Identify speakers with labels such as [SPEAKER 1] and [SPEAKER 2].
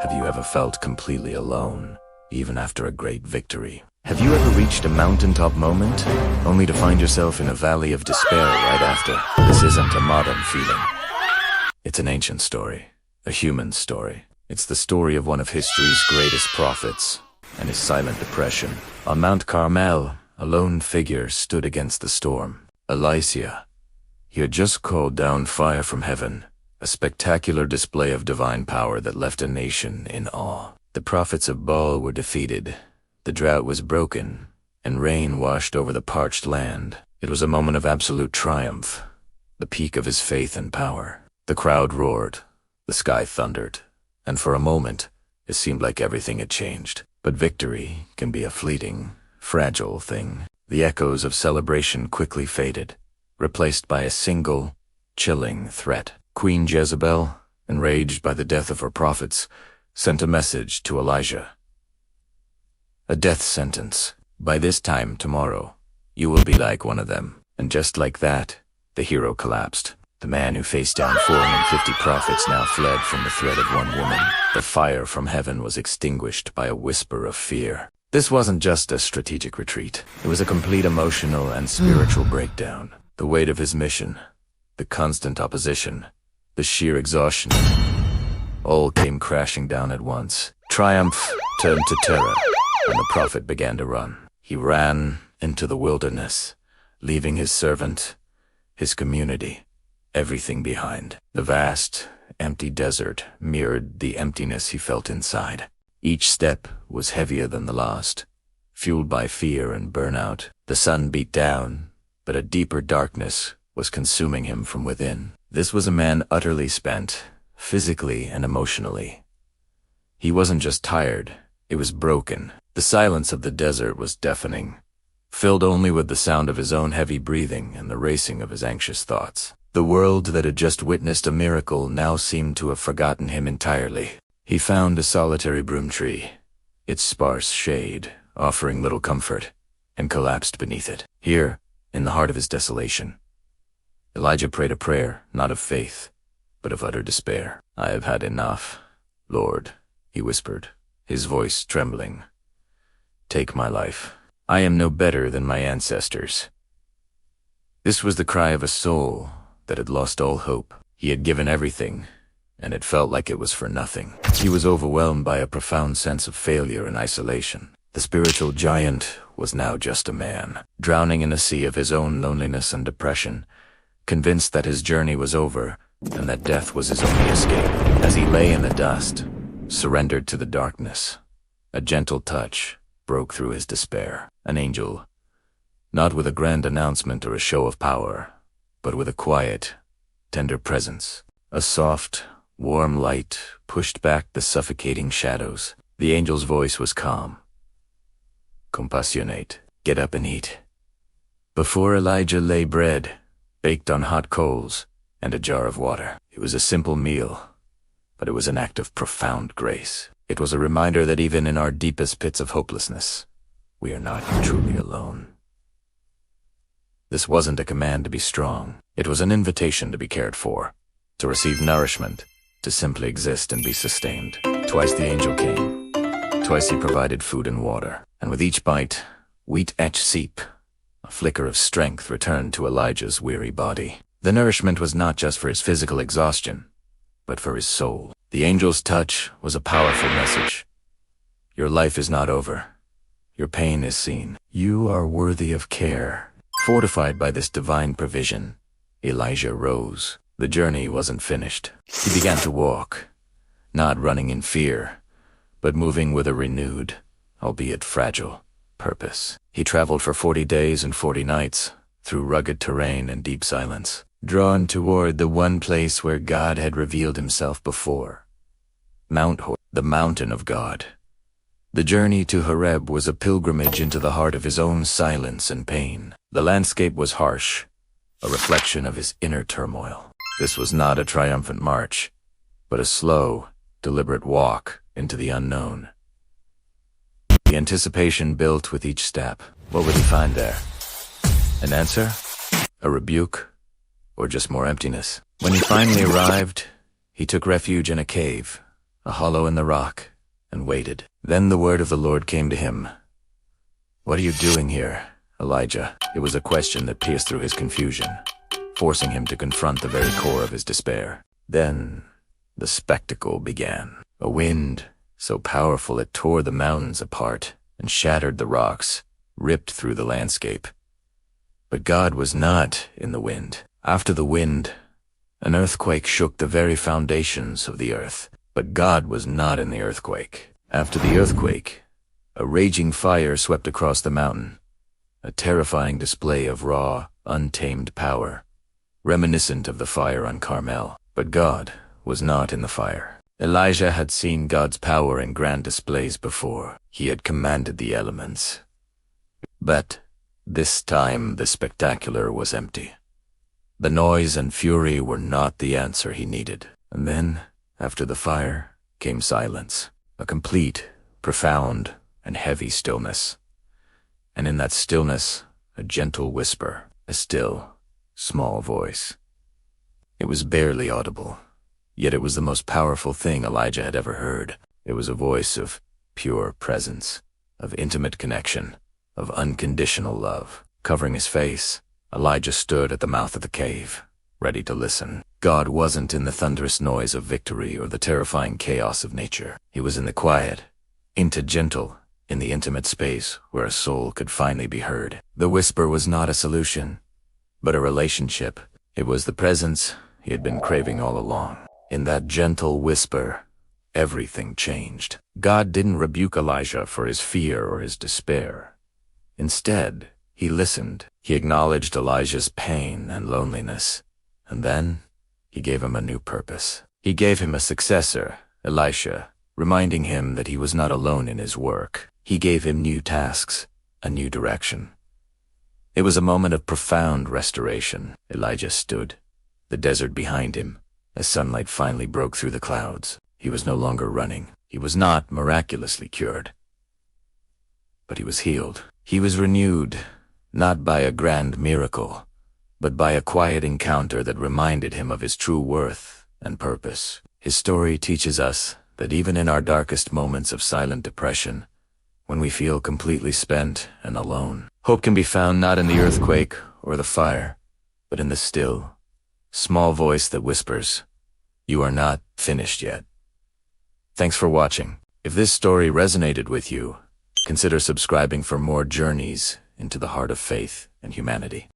[SPEAKER 1] Have you ever felt completely alone, even after a great victory? Have you ever reached a mountaintop moment, only to find yourself in a valley of despair right after? This isn't a modern feeling. It's an ancient story, a human story. It's the story of one of history's greatest prophets and his silent depression. On Mount Carmel, a lone figure stood against the storm. Elijah. He had just called down fire from heaven, a spectacular display of divine power that left a nation in awe. The prophets of Baal were defeated, the drought was broken, and rain washed over the parched land. It was a moment of absolute triumph, the peak of his faith and power. The crowd roared, the sky thundered, and for a moment, it seemed like everything had changed. But victory can be a fleeting, fragile thing. The echoes of celebration quickly faded, replaced by a single, chilling threat. Queen Jezebel, enraged by the death of her prophets, sent a message to Elijah. A death sentence. By this time tomorrow, you will be like one of them. And just like that, the hero collapsed. The man who faced down 450 prophets now fled from the threat of one woman. The fire from heaven was extinguished by a whisper of fear. This wasn't just a strategic retreat. It was a complete emotional and spiritual breakdown. The weight of his mission, the constant opposition, the sheer exhaustion, all came crashing down at once. Triumph turned to terror, and the prophet began to run. He ran into the wilderness, leaving his servant, his community, everything behind. The vast, empty desert mirrored the emptiness he felt inside. Each step was heavier than the last, fueled by fear and burnout. The sun beat down, but a deeper darkness was consuming him from within. This was a man utterly spent, physically and emotionally. He wasn't just tired, it was broken. The silence of the desert was deafening, filled only with the sound of his own heavy breathing and the racing of his anxious thoughts. The world that had just witnessed a miracle now seemed to have forgotten him entirely. He found a solitary broom tree, its sparse shade offering little comfort, and collapsed beneath it. Here, in the heart of his desolation, Elijah prayed a prayer not of faith, but of utter despair. "I have had enough, Lord," he whispered, his voice trembling. "Take my life. I am no better than my ancestors." This was the cry of a soul that had lost all hope. He had given everything, and it felt like it was for nothing. He was overwhelmed by a profound sense of failure and isolation. The spiritual giant was now just a man, drowning in a sea of his own loneliness and depression, convinced that his journey was over and that death was his only escape. As he lay in the dust, surrendered to the darkness, a gentle touch broke through his despair. An angel, not with a grand announcement or a show of power, but with a quiet, tender presence. A soft, warm light pushed back the suffocating shadows. The angel's voice was calm. "Compassionate, get up and eat." Before Elijah lay bread, baked on hot coals, and a jar of water. It was a simple meal, but it was an act of profound grace. It was a reminder that even in our deepest pits of hopelessness, we are not truly alone. This wasn't a command to be strong. It was an invitation to be cared for, to receive nourishment, to simply exist and be sustained. Twice the angel came. Twice he provided food and water. And with each bite, wheat etched seep, a flicker of strength returned to Elijah's weary body. The nourishment was not just for his physical exhaustion, but for his soul. The angel's touch was a powerful message. Your life is not over. Your pain is seen. You are worthy of care. Fortified by this divine provision, Elijah rose. The journey wasn't finished. He began to walk, not running in fear, but moving with a renewed, albeit fragile, purpose. He traveled for 40 days and 40 nights, through rugged terrain and deep silence, drawn toward the one place where God had revealed himself before. The mountain of God. The journey to Horeb was a pilgrimage into the heart of his own silence and pain. The landscape was harsh, a reflection of his inner turmoil. This was not a triumphant march, but a slow, deliberate walk into the unknown. The anticipation built with each step. What would he find there? An answer? A rebuke? Or just more emptiness? When he finally arrived, he took refuge in a cave, a hollow in the rock, and waited. Then the word of the Lord came to him. "What are you doing here, Elijah?" It was a question that pierced through his confusion, forcing him to confront the very core of his despair. Then the spectacle began. A wind so powerful it tore the mountains apart and shattered the rocks, ripped through the landscape. But God was not in the wind. After the wind, an earthquake shook the very foundations of the earth. But God was not in the earthquake. After the earthquake, a raging fire swept across the mountain, a terrifying display of raw, untamed power, reminiscent of the fire on Carmel. But God was not in the fire. Elijah had seen God's power in grand displays before. He had commanded the elements. But this time the spectacular was empty. The noise and fury were not the answer he needed. And then, after the fire, came silence, a complete, profound, and heavy stillness. And in that stillness, a gentle whisper, a still, small voice. It was barely audible, yet it was the most powerful thing Elijah had ever heard. It was a voice of pure presence, of intimate connection, of unconditional love. Covering his face, Elijah stood at the mouth of the cave, ready to listen. God wasn't in the thunderous noise of victory or the terrifying chaos of nature. He was in the quiet, gentle, in the intimate space where a soul could finally be heard. The whisper was not a solution, but a relationship. It was the presence he had been craving all along. In that gentle whisper, everything changed. God didn't rebuke Elijah for his fear or his despair. Instead, he listened. He acknowledged Elijah's pain and loneliness, and then he gave him a new purpose. He gave him a successor, Elisha, reminding him that he was not alone in his work. He gave him new tasks, a new direction. It was a moment of profound restoration. Elijah stood, the desert behind him, as sunlight finally broke through the clouds. He was no longer running. He was not miraculously cured, but he was healed. He was renewed, not by a grand miracle, but by a quiet encounter that reminded him of his true worth and purpose. His story teaches us that even in our darkest moments of silent depression, when we feel completely spent and alone, hope can be found not in the earthquake or the fire, but in the still, small voice that whispers, "You are not finished yet." Thanks for watching. If this story resonated with you, consider subscribing for more journeys into the heart of faith and humanity.